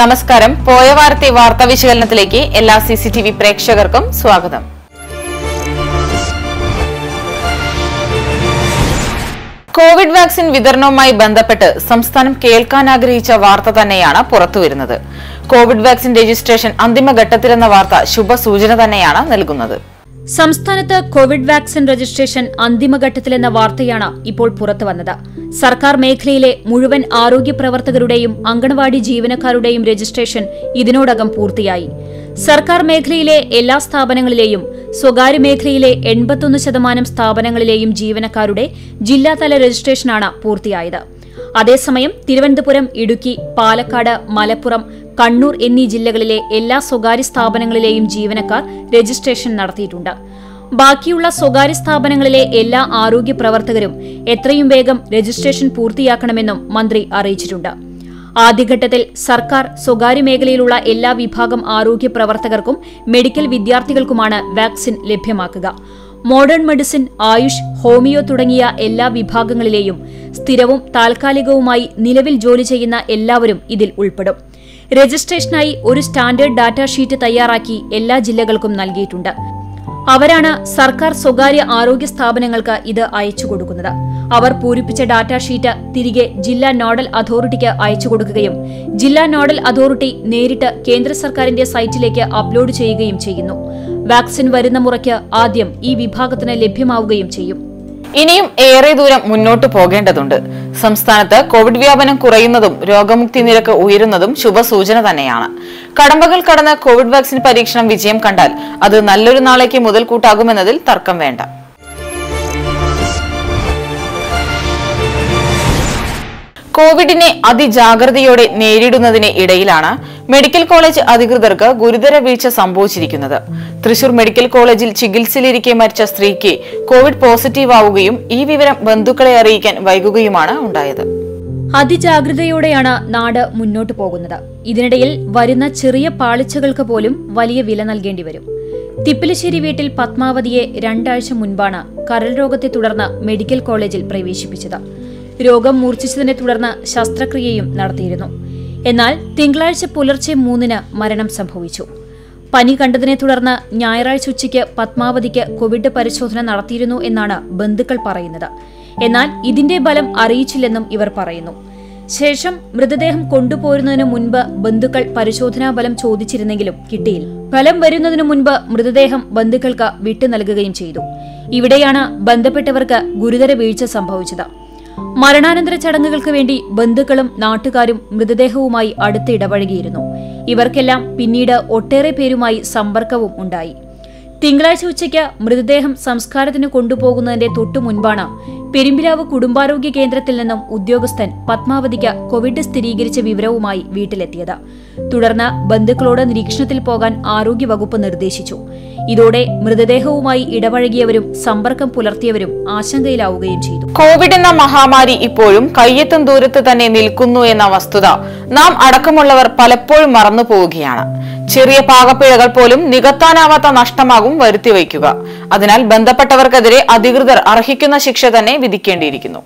നമസ്കാരം. പോയ വാരത്തെ വാർത്താ വിശകലനത്തിലേക്ക് എല്ലാ CCTV പ്രേക്ഷകർക്കും സ്വാഗതം. കോവിഡ് വാക്സിൻ വിതരണവുമായി ബന്ധപ്പെട്ട് സംസ്ഥാനം കേൾക്കാൻ ആഗ്രഹിച്ച വാർത്ത തന്നെയാണ് പുറത്തുവരുന്നത്. കോവിഡ് വാക്സിൻ രജിസ്ട്രേഷൻ അന്തിമഘട്ടത്തിലെന്ന വാർത്ത ശുഭസൂചന തന്നെയാണ് നൽകുന്നത്. സംസ്ഥാനത്ത് കോവിഡ് വാക്സിൻ രജിസ്ട്രേഷൻ അന്തിമഘട്ടത്തിലെന്ന വാർത്തയാണ് ഇപ്പോൾ പുറത്തുവന്നത്. സർക്കാർ മേഖലയിലെ മുഴുവൻ ആരോഗ്യ പ്രവർത്തകരുടെയും അംഗൻവാടി ജീവനക്കാരുടെയും രജിസ്ട്രേഷൻ ഇതിനോടകം പൂർത്തിയായി. സർക്കാർ മേഖലയിലെ എല്ലാ സ്ഥാപനങ്ങളിലെയും സ്വകാര്യ മേഖലയിലെ 81% സ്ഥാപനങ്ങളിലെയും ജീവനക്കാരുടെ ജില്ലാതല രജിസ്ട്രേഷനാണ് പൂർത്തിയായത്. അതേസമയം തിരുവനന്തപുരം, ഇടുക്കി, പാലക്കാട്, മലപ്പുറം, കണ്ണൂർ എന്നീ ജില്ലകളിലെ എല്ലാ സ്വകാര്യ സ്ഥാപനങ്ങളിലെയും ജീവനക്കാർ രജിസ്ട്രേഷൻ നടത്തിയിട്ടുണ്ട്. ബാക്കിയുള്ള സ്വകാര്യ സ്ഥാപനങ്ങളിലെ എല്ലാ ആരോഗ്യ പ്രവർത്തകരും എത്രയും വേഗം രജിസ്ട്രേഷൻ പൂർത്തിയാക്കണമെന്നും മന്ത്രി അറിയിച്ചിട്ടുണ്ട്. ആദ്യഘട്ടത്തിൽ സർക്കാർ, സ്വകാര്യ മേഖലയിലുള്ള എല്ലാ വിഭാഗം ആരോഗ്യ പ്രവർത്തകർക്കും മെഡിക്കൽ വിദ്യാർത്ഥികൾക്കുമാണ് വാക്സിൻ ലഭ്യമാക്കുക. മോഡേൺ മെഡിസിൻ, ആയുഷ്, ഹോമിയോ തുടങ്ങിയ എല്ലാ വിഭാഗങ്ങളിലെയും സ്ഥിരവും താൽക്കാലികവുമായി നിലവിൽ ജോലി ചെയ്യുന്ന എല്ലാവരും ഇതിൽ ഉൾപ്പെടും. രജിസ്ട്രേഷനായി ഒരു സ്റ്റാൻഡേർഡ് ഡാറ്റാ ഷീറ്റ് തയ്യാറാക്കി എല്ലാ ജില്ലകൾക്കും നൽകിയിട്ടുണ്ട്. അവരാണ് സർക്കാർ, സ്വകാര്യ ആരോഗ്യ സ്ഥാപനങ്ങൾക്ക് ഇത് അയച്ചു കൊടുക്കുന്നത്. അവർ പൂരിപ്പിച്ച ഡാറ്റാ ഷീറ്റ് തിരികെ ജില്ലാ നോഡൽ അതോറിറ്റിക്ക് അയച്ചു കൊടുക്കുകയും ജില്ലാ നോഡൽ അതോറിറ്റി നേരിട്ട് കേന്ദ്ര സർക്കാരിന്റെ സൈറ്റിലേക്ക് അപ്ലോഡ് ചെയ്യുകയും ചെയ്യുന്നു. വാക്സിൻ വരുന്ന മുറയ്ക്ക് ആദ്യം ഈ വിഭാഗത്തിന് ലഭ്യമാവുകയും ചെയ്യും. ഇനിയും ഏറെ ദൂരം മുന്നോട്ട് പോകേണ്ടതുണ്ട്. സംസ്ഥാനത്ത് കോവിഡ് വ്യാപനം കുറയുന്നതും രോഗമുക്തി നിരക്ക് ഉയരുന്നതും ശുഭസൂചന തന്നെയാണ്. കടമ്പകൾ കടന്ന് കോവിഡ് വാക്സിൻ പരീക്ഷണം വിജയം കണ്ടാൽ അത് നല്ലൊരു നാളേക്ക് മുതൽക്കൂട്ടാകുമെന്നതിൽ തർക്കം വേണ്ട. കോവിഡിനെ അതിജാഗ്രതയോടെ നേരിടുന്നതിന് ഇടയിലാണ് മെഡിക്കൽ കോളേജ് അധികൃതർക്ക് ഗുരുതര വീഴ്ച സംഭവിച്ചിരിക്കുന്നത്. തൃശൂർ മെഡിക്കൽ കോളേജിൽ ചികിത്സയിലിരിക്കെ മരിച്ച സ്ത്രീക്ക് കോവിഡ് പോസിറ്റീവ് ആവുകയും ഈ വിവരം ബന്ധുക്കളെ അറിയിക്കാൻ വൈകുകയുമാണ് ഉണ്ടായത്. അതിജാഗ്രതയോടെയാണ് നാട് മുന്നോട്ടു പോകുന്നത്. ഇതിനിടയിൽ വരുന്ന ചെറിയ പാളിച്ചകൾക്ക് പോലും വലിയ വില നൽകേണ്ടി വരും. തിപ്പിലിശ്ശേരി വീട്ടിൽ പത്മാവതിയെ 2 ആഴ്ച മുൻപാണ് കരൾ രോഗത്തെ തുടർന്ന് മെഡിക്കൽ കോളേജിൽ പ്രവേശിപ്പിച്ചത്. രോഗം മൂർച്ഛിച്ചതിനെ തുടർന്ന് ശസ്ത്രക്രിയയും നടത്തിയിരുന്നു. എന്നാൽ തിങ്കളാഴ്ച പുലർച്ചെ 3-ന് മരണം സംഭവിച്ചു. പനി കണ്ടതിനെ തുടർന്ന് ഞായറാഴ്ച ഉച്ചയ്ക്ക് പത്മാവതിക്ക് കോവിഡ് പരിശോധന നടത്തിയിരുന്നു എന്നാണ് ബന്ധുക്കൾ പറയുന്നത്. എന്നാൽ ഇതിന്റെ ഫലം അറിയിച്ചില്ലെന്നും ഇവർ പറയുന്നു. ശേഷം മൃതദേഹം കൊണ്ടുപോരുന്നതിനു മുൻപ് ബന്ധുക്കൾ പരിശോധനാ ഫലം ചോദിച്ചിരുന്നെങ്കിലും കിട്ടിയില്ല. ഫലം വരുന്നതിനു മുൻപ് മൃതദേഹം ബന്ധുക്കൾക്ക് വിട്ടു നൽകുകയും ചെയ്തു. ഇവിടെയാണ് ബന്ധപ്പെട്ടവർക്ക് ഗുരുതര വീഴ്ച സംഭവിച്ചത്. മരണാനന്തര ചടങ്ങുകൾക്ക് വേണ്ടി ബന്ധുക്കളും നാട്ടുകാരും മൃതദേഹവുമായി അടുത്ത് ഇടപഴകിയിരുന്നു. ഇവർക്കെല്ലാം പിന്നീട് ഒട്ടേറെ പേരുമായി സമ്പർക്കവും ഉണ്ടായി. തിങ്കളാഴ്ച ഉച്ചയ്ക്ക് മൃതദേഹം സംസ്കാരത്തിന് കൊണ്ടുപോകുന്നതിന്റെ തൊട്ടു മുൻപാണ് പെരുമ്പിലാവ് കുടുംബാരോഗ്യ കേന്ദ്രത്തിൽ നിന്നും ഉദ്യോഗസ്ഥൻ പത്മാവതിക്ക് കോവിഡ് സ്ഥിരീകരിച്ച വിവരവുമായി വീട്ടിലെത്തിയത്. തുടർന്ന് ബന്ധുക്കളോട് നിരീക്ഷണത്തിൽ പോകാൻ ആരോഗ്യവകുപ്പ് നിർദ്ദേശിച്ചു. ഇതോടെ മൃതദേഹവുമായി ഇടപഴകിയവരും സമ്പർക്കം പുലർത്തിയവരും ആശങ്കയിലാവുകയും ചെയ്തു. കോവിഡ് എന്ന മഹാമാരി ഇപ്പോഴും കയ്യെത്തും ദൂരത്ത് തന്നെ നിൽക്കുന്നു എന്ന വസ്തുത നാം അടക്കമുള്ളവർ പലപ്പോഴും മറന്നു പോവുകയാണ്. ചെറിയ പാകപ്പിഴകൾ പോലും നികത്താനാവാത്ത നഷ്ടമാകും വരുത്തിവയ്ക്കുക. അതിനാൽ ബന്ധപ്പെട്ടവർക്കെതിരെ അധികൃതർ അർഹിക്കുന്ന ശിക്ഷ തന്നെ വിധിക്കേണ്ടിയിരിക്കുന്നു.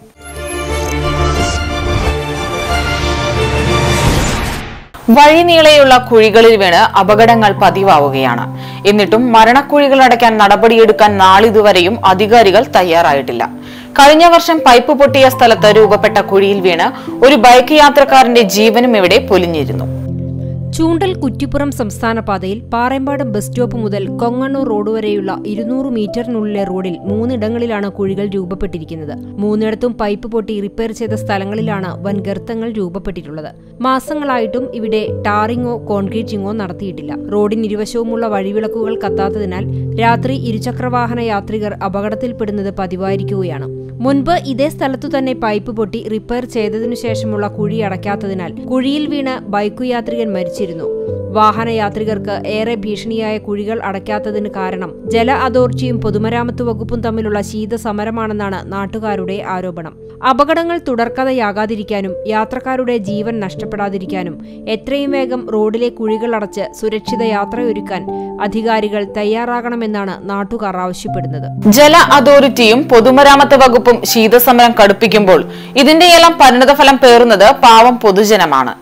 വഴിനീളെയുള്ള കുഴികളിൽ വീണ് അപകടങ്ങൾ പതിവാവുകയാണ്. എന്നിട്ടും മരണക്കുഴികൾ അടയ്ക്കാൻ നടപടിയെടുക്കാൻ നാളിതുവരെയും അധികാരികൾ തയ്യാറായിട്ടില്ല. കഴിഞ്ഞ വർഷം പൈപ്പ് പൊട്ടിയ സ്ഥലത്ത് രൂപപ്പെട്ട കുഴിയിൽ വീണ് ഒരു ബൈക്ക് യാത്രക്കാരന്റെ ജീവനും ഇവിടെ പൊലിഞ്ഞിരുന്നു. ചൂണ്ടൽ കുറ്റിപ്പുറം സംസ്ഥാന പാതയിൽ പാറേമ്പാട് ബസ് സ്റ്റോപ്പ് മുതൽ കൊങ്ങണ്ണൂർ റോഡ് വരെയുള്ള 200 മീറ്ററിനുള്ളിലെ റോഡിൽ 3 ഇടങ്ങളിലാണ് കുഴികൾ രൂപപ്പെട്ടിരിക്കുന്നത്. 3ഇടത്തും പൈപ്പ് പൊട്ടി റിപ്പയർ ചെയ്ത സ്ഥലങ്ങളിലാണ് വൻ ഗർത്തങ്ങൾ രൂപപ്പെട്ടിട്ടുള്ളത്. മാസങ്ങളായിട്ടും ഇവിടെ ടാറിങ്ങോ കോൺക്രീറ്റിങ്ങോ നടത്തിയിട്ടില്ല. റോഡിനിരുവശവുമുള്ള വഴിവിളക്കുകൾ കത്താത്തതിനാൽ രാത്രി ഇരുചക്രവാഹന യാത്രികർ അപകടത്തിൽപ്പെടുന്നത് പതിവായിരിക്കുകയാണ്. മുൻപ് ഇതേ സ്ഥലത്തു തന്നെ പൈപ്പ് പൊട്ടി റിപ്പയർ ചെയ്തതിനു ശേഷമുള്ള കുഴി അടയ്ക്കാത്തതിനാൽ കുഴിയിൽ വീണ് ബൈക്കു യാത്രികൻ മരിച്ചിരുന്നു. വാഹനയാത്രികർക്ക് ഏറെ ഭീഷണിയായ കുഴികൾ അടയ്ക്കാത്തതിന് കാരണം ജല അതോറിറ്റിയും പൊതുമരാമത്ത് വകുപ്പും തമ്മിലുള്ള ശീതസമരമാണെന്നാണ് നാട്ടുകാരുടെ ആരോപണം. അപകടങ്ങൾ തുടർക്കഥയാകാതിരിക്കാനും യാത്രക്കാരുടെ ജീവൻ നഷ്ടപ്പെടാതിരിക്കാനും എത്രയും വേഗം റോഡിലെ കുഴികൾ അടച്ച് സുരക്ഷിത യാത്രയൊരുക്കാൻ അധികാരികൾ തയ്യാറാകണമെന്നാണ് നാട്ടുകാർ ആവശ്യപ്പെടുന്നത്. ജല അതോറിറ്റിയും പൊതുമരാമത്ത് വകുപ്പും ശീതസമരം കടുപ്പിക്കുമ്പോൾ ഇതിന്റെയെല്ലാം പരിണതഫലം പേറുന്നത് പാവം പൊതുജനമാണ്.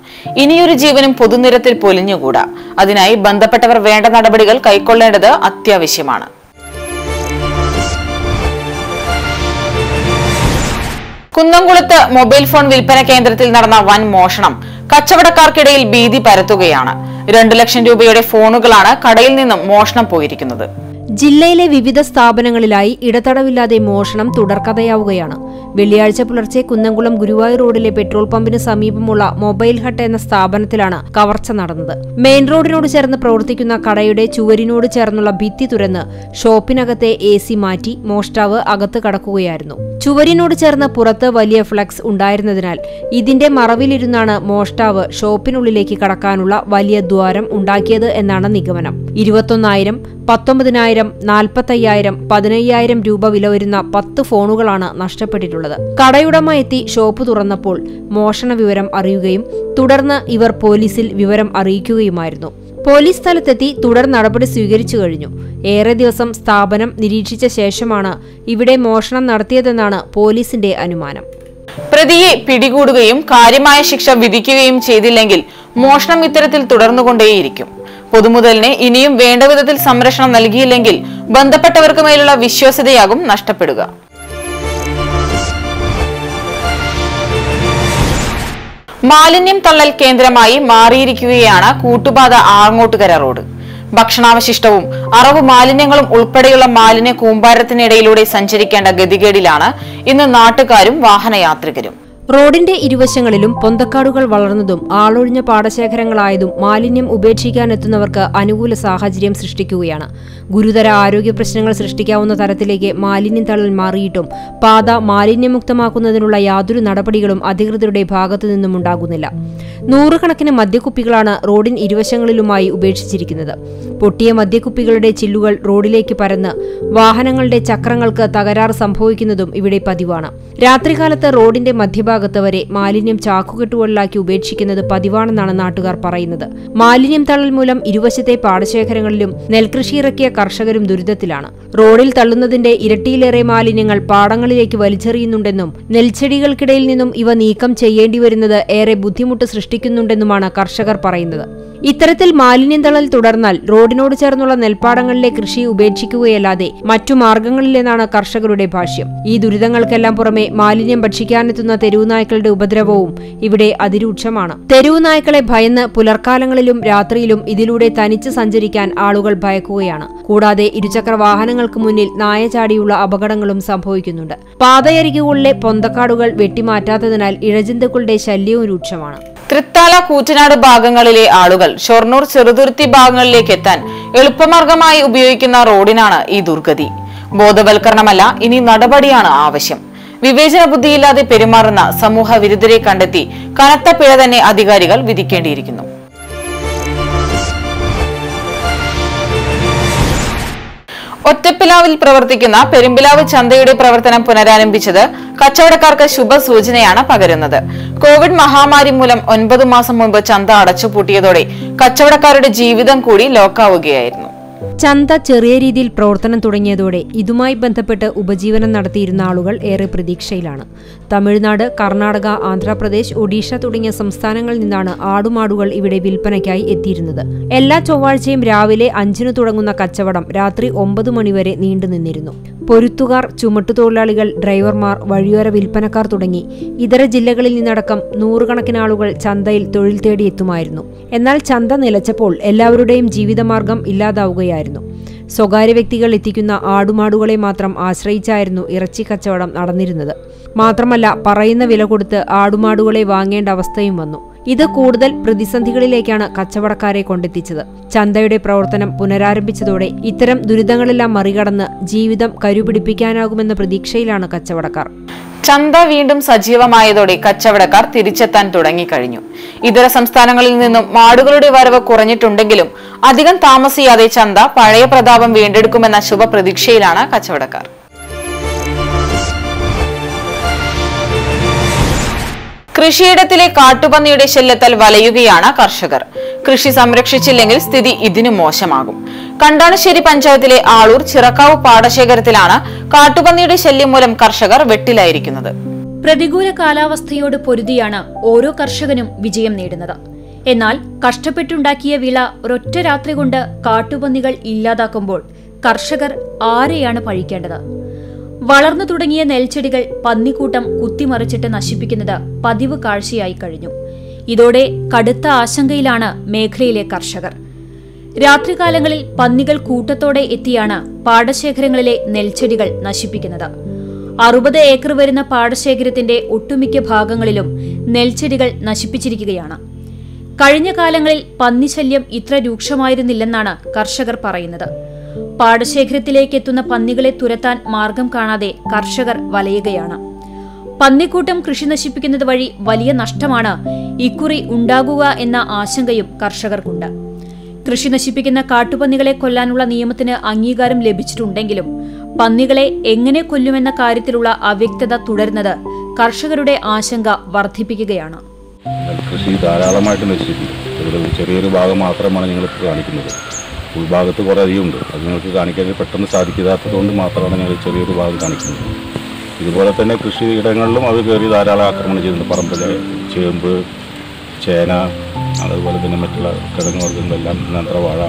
ഇനിയൊരു ജീവനും പൊതുനിരത്തിൽ പൊലിഞ്ഞുകൂടാ. അതിനായി ബന്ധപ്പെട്ടവർ വേണ്ട നടപടികൾ കൈക്കൊള്ളേണ്ടത് അത്യാവശ്യമാണ്. കുന്നംകുളത്ത് മൊബൈൽ ഫോൺ വിൽപ്പന കേന്ദ്രത്തിൽ നടന്ന വൻ മോഷണം കച്ചവടക്കാർക്കിടയിൽ ഭീതി പരത്തുകയാണ്. 2 ലക്ഷം രൂപയുടെ ഫോണുകളാണ് കടയിൽ നിന്നും മോഷണം പോയിരിക്കുന്നത്. ജില്ലയിലെ വിവിധ സ്ഥാപനങ്ങളിലായി ഇടതടവില്ലാതെ മോഷണം തുടർക്കഥയാവുകയാണ്. വെള്ളിയാഴ്ച പുലർച്ചെ കുന്നംകുളം ഗുരുവായൂർ റോഡിലെ പെട്രോൾ പമ്പിന് സമീപമുള്ള മൊബൈൽ ഹട്ട് എന്ന സ്ഥാപനത്തിലാണ് കവർച്ച നടന്നത്. മെയിൻ റോഡിനോട് ചേർന്ന് പ്രവർത്തിക്കുന്ന കടയുടെ ചുവരിനോട് ചേർന്നുള്ള ഭിത്തി തുറന്ന് ഷോപ്പിനകത്തെ AC മാറ്റി മോഷ്ടാവ് അകത്ത് കടക്കുകയായിരുന്നു. ചുവരിനോട് ചേർന്ന് പുറത്ത് വലിയ ഫ്ലക്സ് ഉണ്ടായിരുന്നതിനാൽ ഇതിന്റെ മറവിലിരുന്നാണ് മോഷ്ടാവ് ഷോപ്പിനുള്ളിലേക്ക് കടക്കാനുള്ള വലിയ ദ്വാരം ഉണ്ടാക്കിയത് എന്നാണ് നിഗമനം. 21,000, 19,000, 45,000, 15,000 രൂപ വില വരുന്ന 10 ഫോണുകളാണ് നഷ്ടപ്പെട്ടിട്ടുള്ളത്. കടയുടമ എത്തി ഷോപ്പ് തുറന്നപ്പോൾ മോഷണ വിവരം അറിയുകയും തുടർന്ന് ഇവർ പോലീസിൽ വിവരം അറിയിക്കുകയുമായിരുന്നു. പോലീസ് സ്ഥലത്തെത്തി തുടർ നടപടി സ്വീകരിച്ചു കഴിഞ്ഞു. ഏറെ ദിവസം സ്ഥാപനം നിരീക്ഷിച്ച ശേഷമാണ് ഇവിടെ മോഷണം നടത്തിയതെന്നാണ് പോലീസിന്റെ അനുമാനം. പ്രതിയെ പിടികൂടുകയും കാര്യമായ ശിക്ഷ വിധിക്കുകയും ചെയ്തില്ലെങ്കിൽ മോഷണം ഇത്തരത്തിൽ തുടർന്നുകൊണ്ടേയിരിക്കും. പൊതുമുതലിന് ഇനിയും വേണ്ട വിധത്തിൽ സംരക്ഷണം നൽകിയില്ലെങ്കിൽ ബന്ധപ്പെട്ടവർക്ക് മേലുള്ള വിശ്വാസ്യതയാകും നഷ്ടപ്പെടുക. മാലിന്യം തള്ളൽ കേന്ദ്രമായി മാറിയിരിക്കുകയാണ് കൂട്ടുപാത ആങ്ങോട്ടുകര റോഡ്. ഭക്ഷണാവശിഷ്ടവും അറവു മാലിന്യങ്ങളും ഉൾപ്പെടെയുള്ള മാലിന്യ കൂമ്പാരത്തിനിടയിലൂടെ സഞ്ചരിക്കേണ്ട ഗതികേടിലാണ് ഇന്ന് നാട്ടുകാരും വാഹനയാത്രികരും. റോഡിന്റെ ഇരുവശങ്ങളിലും പൊന്തക്കാടുകൾ വളർന്നതും ആളൊഴിഞ്ഞ പാടശേഖരങ്ങളായതും മാലിന്യം ഉപേക്ഷിക്കാനെത്തുന്നവർക്ക് അനുകൂല സാഹചര്യം സൃഷ്ടിക്കുകയാണ്. ഗുരുതര ആരോഗ്യ പ്രശ്നങ്ങൾ സൃഷ്ടിക്കാവുന്ന തരത്തിലേക്ക് മാലിന്യം തള്ളൽ മാറിയിട്ടും പാത മാലിന്യമുക്തമാക്കുന്നതിനുള്ള യാതൊരു നടപടികളും അധികൃതരുടെ ഭാഗത്തു നിന്നും ഉണ്ടാകുന്നില്ല. 100 കണക്കിന് മദ്യക്കുപ്പികളാണ് റോഡിൻ ഇരുവശങ്ങളിലുമായി ഉപേക്ഷിച്ചിരിക്കുന്നത്. പൊട്ടിയ മദ്യക്കുപ്പികളുടെ ചില്ലുകൾ റോഡിലേക്ക് പരന്ന് വാഹനങ്ങളുടെ ചക്രങ്ങൾക്ക് തകരാറ് സംഭവിക്കുന്നതും ഇവിടെ പതിവാണ്. രാത്രികാലത്ത് റോഡിന്റെ മധ്യഭാഗത്ത് വരെ മാലിന്യം ചാക്കുകെട്ടുകളിലാക്കി ഉപേക്ഷിക്കുന്നത് പതിവാണെന്നാണ് നാട്ടുകാർ പറയുന്നത്. മാലിന്യം തള്ളൽ മൂലം ഇരുവശത്തെ പാടശേഖരങ്ങളിലും നെൽകൃഷി ഇറക്കിയ കർഷകരും ദുരിതത്തിലാണ്. റോഡിൽ തള്ളുന്നതിന്റെ ഇരട്ടിയിലേറെ മാലിന്യങ്ങൾ പാടങ്ങളിലേക്ക് വലിച്ചെറിയുന്നുണ്ടെന്നും നെൽച്ചെടികൾക്കിടയിൽ നിന്നും ഇവ നീക്കം ചെയ്യേണ്ടി വരുന്നത് ഏറെ ബുദ്ധിമുട്ട് സൃഷ്ടിക്കുന്നുണ്ടെന്നുമാണ് കർഷകർ പറയുന്നത്. ഇത്തരത്തിൽ മാലിന്യം തള്ളൽ തുടർന്നാൽ റോഡിനോട് ചേർന്നുള്ള നെൽപ്പാടങ്ങളിലെ കൃഷി ഉപേക്ഷിക്കുകയല്ലാതെ മറ്റു മാർഗങ്ങളില്ലെന്നാണ് കർഷകരുടെ ഭാഷ്യം. ഈ ദുരിതങ്ങൾക്കെല്ലാം പുറമെ മാലിന്യം ഭക്ഷിക്കാനെത്തുന്ന തെരുവുനായ്ക്കളുടെ ഉപദ്രവവും ഇവിടെ അതിരൂക്ഷമാണ്. തെരുവുനായ്ക്കളെ ഭയന്ന് പുലർക്കാലങ്ങളിലും രാത്രിയിലും ഇതിലൂടെ തനിച്ച് സഞ്ചരിക്കാൻ ആളുകൾ ഭയക്കുകയാണ്. കൂടാതെ ഇരുചക്ര വാഹനങ്ങൾക്ക് മുന്നിൽ നായ ചാടിയുള്ള അപകടങ്ങളും സംഭവിക്കുന്നുണ്ട്. പാതയരികുകളിലെ പൊന്തക്കാടുകൾ വെട്ടിമാറ്റാത്തതിനാൽ ഇഴജന്തുക്കളുടെ ശല്യവും രൂക്ഷമാണ്. തൃത്താല, കൂറ്റനാട് ഭാഗങ്ങളിലെ ആളുകൾ ഷൊർണൂർ, ചെറുതുരുത്തി ഭാഗങ്ങളിലേക്ക് എത്താൻ എളുപ്പമാർഗമായി ഉപയോഗിക്കുന്ന റോഡിനാണ് ഈ ദുർഗതി. ബോധവൽക്കരണമല്ല, ഇനി നടപടിയാണ് ആവശ്യം. വിവേചന ബുദ്ധിയില്ലാതെ പെരുമാറുന്ന സമൂഹ വിരുദ്ധരെ കണ്ടെത്തി കനത്ത പിഴ തന്നെ അധികാരികൾ വിധിക്കേണ്ടിയിരിക്കുന്നു. ഒറ്റപ്പിലാവിൽ പ്രവർത്തിക്കുന്ന പെരുമ്പിലാവ് ചന്തയുടെ പ്രവർത്തനം പുനരാരംഭിച്ചത് കച്ചവടക്കാർക്ക് ശുഭസൂചനയാണ് പകരുന്നത്. കോവിഡ് മഹാമാരി മൂലം 9 മാസം മുൻപ് ചന്ത അടച്ചുപൂട്ടിയതോടെ കച്ചവടക്കാരുടെ ജീവിതം കൂടി ലോക്കാവുകയായിരുന്നു. ചന്ത ചെറിയ രീതിയിൽ പ്രവർത്തനം തുടങ്ങിയതോടെ ഇതുമായി ബന്ധപ്പെട്ട് ഉപജീവനം നടത്തിയിരുന്ന ആളുകൾ ഏറെ പ്രതീക്ഷയിലാണ്. തമിഴ്നാട്, കർണാടക, ആന്ധ്രാപ്രദേശ്, ഒഡീഷ തുടങ്ങിയ സംസ്ഥാനങ്ങളിൽ നിന്നാണ് ആടുമാടുകൾ ഇവിടെ വിൽപ്പനയ്ക്കായി എത്തിയിരുന്നത്. എല്ലാ ചൊവ്വാഴ്ചയും രാവിലെ 5 തുടങ്ങുന്ന കച്ചവടം രാത്രി 9 മണിവരെ നീണ്ടുനിന്നിരുന്നു. പൊരുത്തുകാർ, ചുമട്ടുതൊഴിലാളികൾ, ഡ്രൈവർമാർ, വഴിയോര വിൽപ്പനക്കാർ തുടങ്ങി ഇതര ജില്ലകളിൽ നിന്നടക്കം 100 കണക്കിന് ആളുകൾ ചന്തയിൽ തൊഴിൽ തേടി എത്തുമായിരുന്നു. എന്നാൽ ചന്ത നിലച്ചപ്പോൾ എല്ലാവരുടെയും ജീവിതമാർഗം ഇല്ലാതാവുകയായിരുന്നു. സ്വകാര്യ വ്യക്തികൾ എത്തിക്കുന്ന ആടുമാടുകളെ മാത്രം ആശ്രയിച്ചായിരുന്നു ഇറച്ചി കച്ചവടം നടന്നിരുന്നത്. മാത്രമല്ല, പറയുന്ന വില കൊടുത്ത് ആടുമാടുകളെ വാങ്ങേണ്ട അവസ്ഥയും വന്നു. ഇത് കൂടുതൽ പ്രതിസന്ധികളിലേക്കാണ് കച്ചവടക്കാരെ കൊണ്ടെത്തിച്ചത്. ചന്തയുടെ പ്രവർത്തനം പുനരാരംഭിച്ചതോടെ ഇത്തരം ദുരിതങ്ങളെല്ലാം മറികടന്ന് ജീവിതം കരുപിടിപ്പിക്കാനാകുമെന്ന പ്രതീക്ഷയിലാണ് കച്ചവടക്കാർ. ചന്ത വീണ്ടും സജീവമായതോടെ കച്ചവടക്കാർ തിരിച്ചെത്താൻ തുടങ്ങിക്കഴിഞ്ഞു. ഇതര സംസ്ഥാനങ്ങളിൽ നിന്നും മാടുകളുടെ വരവ് കുറഞ്ഞിട്ടുണ്ടെങ്കിലും അധികം താമസിയാതെ ചന്ത പഴയ പ്രതാപം വീണ്ടെടുക്കുമെന്ന ശുഭപ്രതീക്ഷയിലാണ് കച്ചവടക്കാർ. കൃഷിയിടത്തിലെ കാട്ടുപന്നിയുടെ ശല്യത്താൽ വലയുകയാണ് കർഷകർ. കൃഷി സംരക്ഷിച്ചില്ലെങ്കിൽ സ്ഥിതി ഇതിനു മോശമാകും. കണ്ടാണശ്ശേരി പഞ്ചായത്തിലെ ആളൂർ ചിറക്കാവ് പാടശേഖരത്തിലാണ് കാട്ടുപന്നിയുടെ ശല്യം മൂലം കർഷകർ വെട്ടിലായിരിക്കുന്നത്. പ്രതികൂല കാലാവസ്ഥയോട് പൊരുതിയാണ് ഓരോ കർഷകനും വിജയം നേടുന്നത്. എന്നാൽ കഷ്ടപ്പെട്ടുണ്ടാക്കിയ വിള ഒരൊറ്റ രാത്രി കൊണ്ട് കാട്ടുപന്നികൾ ഇല്ലാതാക്കുമ്പോൾ കർഷകർ ആരെയാണ് പഴിക്കേണ്ടത്? വളർന്നു തുടങ്ങിയ നെൽച്ചെടികൾ പന്നിക്കൂട്ടം കുത്തിമറിച്ചിട്ട് നശിപ്പിക്കുന്നത് പതിവ് കാഴ്ചയായി കഴിഞ്ഞു. ഇതോടെ കടുത്ത ആശങ്കയിലാണ് മേഖലയിലെ കർഷകർ. രാത്രികാലങ്ങളിൽ പന്നികൾ കൂട്ടത്തോടെ എത്തിയാണ് പാടശേഖരങ്ങളിലെ നെൽച്ചെടികൾ നശിപ്പിക്കുന്നത്. 60 ഏക്കർ വരുന്ന പാടശേഖരത്തിന്റെ ഒട്ടുമിക്ക ഭാഗങ്ങളിലും നെൽച്ചെടികൾ നശിപ്പിച്ചിരിക്കുകയാണ്. കഴിഞ്ഞ കാലങ്ങളിൽ പന്നിശല്യം ഇത്ര രൂക്ഷമായിരുന്നില്ലെന്നാണ് കർഷകർ പറയുന്നത്. പാടശേഖരത്തിലേക്ക് എത്തുന്ന പന്നികളെ തുരത്താൻ മാർഗം കാണാതെ കർഷകർ വലയുകയാണ്. പന്നിക്കൂട്ടം കൃഷി നശിപ്പിക്കുന്നത് വഴി വലിയ നഷ്ടമാണ് ഇക്കുറി ഉണ്ടാകുക എന്ന ആശങ്കയും കർഷകർക്കുണ്ട്. കൃഷി നശിപ്പിക്കുന്ന കാട്ടുപന്നികളെ കൊല്ലാനുള്ള നിയമത്തിന് അംഗീകാരം ലഭിച്ചിട്ടുണ്ടെങ്കിലും പന്നികളെ എങ്ങനെ കൊല്ലുമെന്ന കാര്യത്തിലുള്ള അവ്യക്തത തുടരുന്നത് കർഷകരുടെ ആശങ്ക വർദ്ധിപ്പിക്കുകയാണ്. കൃഷി ധാരാളമായിട്ട് നശിപ്പിക്കും. ചെറിയൊരു ഭാഗം മാത്രമാണ് ഞങ്ങൾ കാണിക്കുന്നത്. ഉൾഭാഗത്ത് കുറേ അധികമുണ്ട്. അത് നിങ്ങൾക്ക് കാണിക്കാൻ പെട്ടെന്ന് സാധിക്കാത്തതുകൊണ്ട് മാത്രമാണ് ഞങ്ങൾ ചെറിയൊരു ഭാഗം കാണിക്കുന്നത്. ഇതുപോലെ തന്നെ കൃഷിയിടങ്ങളിലും അത് കയറി ധാരാളം ആക്രമണം ചെയ്യുന്നുണ്ട്. പറമ്പിലെ ചേമ്പ്, ചേന, അതുപോലെ തന്നെ മറ്റുള്ള കിഴങ്ങ് വർഗ്ഗങ്ങളെല്ലാം, നേന്ത്രവാഴ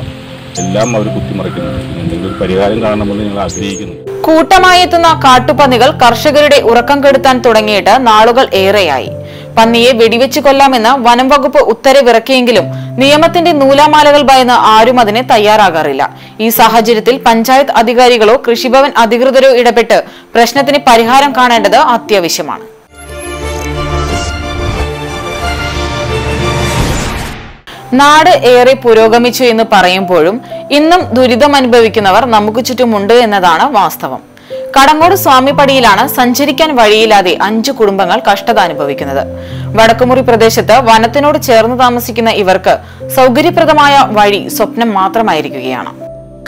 എല്ലാം അവർ കുത്തിമറിക്കുന്നുണ്ട്. എന്തെങ്കിലും ഒരു പരിഹാരം കാണണമെന്ന് ഞങ്ങൾ ആഗ്രഹിക്കുന്നു. കൂട്ടമായെത്തുന്ന കാട്ടുപന്നികൾ കർഷകരുടെ ഉറക്കം കെടുത്താൻ തുടങ്ങിയിട്ട് നാളുകൾ ഏറെയായി. പന്നിയെ വെടിവെച്ച് കൊല്ലാമെന്ന് വനം വകുപ്പ് ഉത്തരവിറക്കിയെങ്കിലും നിയമത്തിന്റെ നൂലാമാലകൾ ഭയന്ന് ആരും അതിന് തയ്യാറാകാറില്ല. ഈ സാഹചര്യത്തിൽ പഞ്ചായത്ത് അധികാരികളോ കൃഷിഭവൻ അധികൃതരോ ഇടപെട്ട് പ്രശ്നത്തിന് പരിഹാരം കാണേണ്ടത് അത്യാവശ്യമാണ്. നാട് ഏറെ പുരോഗമിച്ചു എന്ന് പറയുമ്പോഴും ഇന്നും ദുരിതമനുഭവിക്കുന്നവർ നമുക്ക് ചുറ്റുമുണ്ട് എന്നതാണ് വാസ്തവം. കടങ്ങോട് സ്വാമിപ്പടിയിലാണ് സഞ്ചരിക്കാൻ വഴിയില്ലാതെ 5 കുടുംബങ്ങൾ കഷ്ടത അനുഭവിക്കുന്നത്. വടക്കുമുറി പ്രദേശത്ത് വനത്തിനോട് ചേർന്ന് താമസിക്കുന്ന ഇവർക്ക് സൗകര്യപ്രദമായ വഴി സ്വപ്നം മാത്രമായിരിക്കുകയാണ്.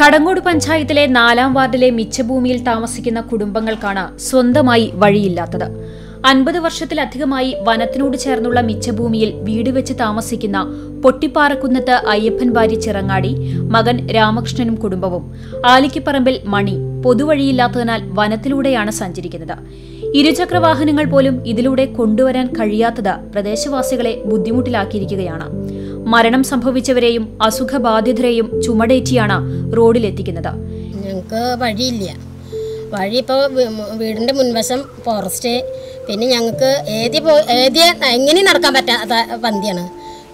കടങ്ങോട് പഞ്ചായത്തിലെ 4-ാം വാർഡിലെ മിച്ചഭൂമിയിൽ താമസിക്കുന്ന കുടുംബങ്ങൾക്കാണ് സ്വന്തമായി വഴിയില്ലാത്തത്. 50 വർഷത്തിലധികമായി വനത്തിനോട് ചേർന്നുള്ള മിച്ചഭൂമിയിൽ വീട് വെച്ച് താമസിക്കുന്ന പൊട്ടിപ്പാറക്കുന്നത്ത് അയ്യപ്പൻ ഭാര്യ ചിറങ്ങാടി, മകൻ രാമകൃഷ്ണനും കുടുംബവും ആലിക്കപ്പറമ്പിൽ മണി പൊതുവഴിയില്ലാത്തതിനാൽ വനത്തിലൂടെയാണ് സഞ്ചരിക്കുന്നത്. ഇരുചക്രവാഹനങ്ങൾ പോലും ഇതിലൂടെ കൊണ്ടുവരാൻ കഴിയാത്തത് പ്രദേശവാസികളെ ബുദ്ധിമുട്ടിലാക്കിയിരിക്കുകയാണ്. മരണം സംഭവിച്ചവരെയും അസുഖബാധിതരെയും ചുമടേറ്റിയാണ് റോഡിലെത്തിക്കുന്നത്. ഞങ്ങൾക്ക് വഴിയില്ല. വഴി ഇപ്പോൾ വീടിൻ്റെ മുൻവശം ഫോറസ്റ്റ്, പിന്നെ ഞങ്ങൾക്ക് എങ്ങനെ നടക്കാൻ പറ്റാത്ത പന്തിയാണ്.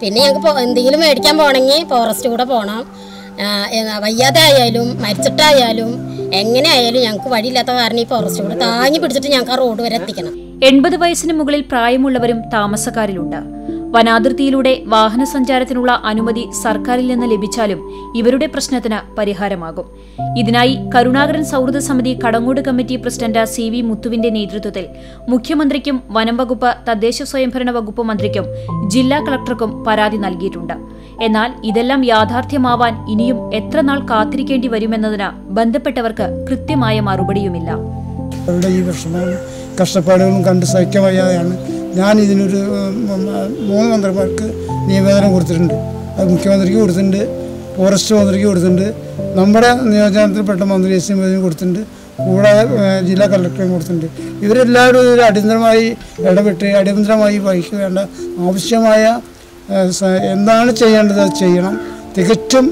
പിന്നെ ഞങ്ങൾക്ക് എന്തെങ്കിലും മേടിക്കാൻ പോകണമെങ്കിൽ ഫോറസ്റ്റ് കൂടെ പോകണം. വയ്യാതെ ആയാലും മരിച്ചിട്ടായാലും എങ്ങനെ ആയാലും ഞങ്ങൾക്ക് വഴിയില്ലാത്ത കാരണം ഈ ഫോറസ്റ്റ് കൂടെ താങ്ങി പിടിച്ചിട്ട് ഞങ്ങൾക്ക് ആ റോഡ് വരെ എത്തിക്കണം. 80 വയസ്സിന് മുകളിൽ പ്രായമുള്ളവരും താമസക്കാരിലുണ്ട്. വനാതിർത്തിയിലൂടെ വാഹന സഞ്ചാരത്തിനുള്ള അനുമതി സർക്കാരിൽ നിന്ന് ലഭിച്ചാലും ഇവരുടെ പ്രശ്നത്തിന് പരിഹാരമാകും. ഇതിനായി കരുണാകരൻ സൗഹൃദ സമിതി കടങ്ങോട് കമ്മിറ്റി പ്രസിഡന്റ് CV മുത്തുവിന്റെ നേതൃത്വത്തിൽ മുഖ്യമന്ത്രിക്കും വനം വകുപ്പ്, തദ്ദേശ സ്വയംഭരണ വകുപ്പ് മന്ത്രിക്കും ജില്ലാ കളക്ടർക്കും പരാതി നൽകിയിട്ടുണ്ട്. എന്നാൽ ഇതെല്ലാം യാഥാർത്ഥ്യമാവാൻ ഇനിയും എത്ര നാൾ കാത്തിരിക്കേണ്ടി വരുമെന്നതിന് ബന്ധപ്പെട്ടവർക്ക് കൃത്യമായ മറുപടിയുമില്ല. അവരുടെ ഈ വിഷമവും കഷ്ടപ്പാടുകളും കണ്ട് സഹിക്കവയ്യാതെയാണ് ഞാൻ ഇതിനൊരു 3 മന്ത്രിമാർക്ക് നിവേദനം കൊടുത്തിട്ടുണ്ട്. അത് മുഖ്യമന്ത്രിക്ക് കൊടുത്തിട്ടുണ്ട്, ഫോറസ്റ്റ് മന്ത്രിക്ക് കൊടുത്തിട്ടുണ്ട്, നമ്മുടെ നിയോജനത്തിൽപ്പെട്ട മന്ത്രി SM കൊടുത്തിട്ടുണ്ട്, കൂടാതെ ജില്ലാ കളക്ടറും കൊടുത്തിട്ടുണ്ട്. ഇവരെല്ലാവരും ഒരു അടിയന്തരമായി ഇടപെട്ട് അടിയന്തരമായി വഹിക്കേണ്ട ആവശ്യമായ എന്താണ് ചെയ്യേണ്ടത് അത് ചെയ്യണം. തികച്ചും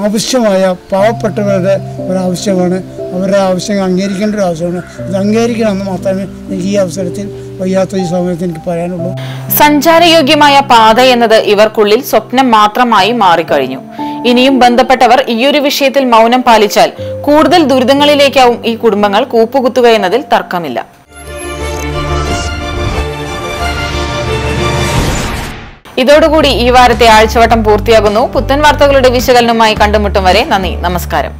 ആവശ്യമായ പാവപ്പെട്ടവരുടെ ഒരാവശ്യമാണ്. അവരുടെ ആവശ്യം അംഗീകരിക്കേണ്ട ഒരു ആവശ്യമാണ്. ഇത് അംഗീകരിക്കണമെന്ന് മാത്രമേ എനിക്ക് ഈ അവസരത്തിൽ വയ്യാത്ത ഈ സമയത്ത് എനിക്ക് പറയാനുള്ളൂ. സഞ്ചാരയോഗ്യമായ പാത എന്നത് ഇവർക്കുള്ളിൽ സ്വപ്നം മാത്രമായി മാറിക്കഴിഞ്ഞു. ഇനിയും ബന്ധപ്പെട്ടവർ ഈയൊരു വിഷയത്തിൽ മൗനം പാലിച്ചാൽ കൂടുതൽ ദുരിതങ്ങളിലേക്കാവും ഈ കുടുംബങ്ങൾ കൂപ്പുകുത്തുക എന്നതിൽ തർക്കമില്ല. ഇതോടുകൂടി ഈ വാരത്തെ ആഴ്ചവട്ടം പൂർത്തിയാകുന്നു. പുത്തൻ വാർത്തകളുടെ വിശകലനവുമായി കണ്ടുമുട്ടും വരെ നന്ദി, നമസ്കാരം.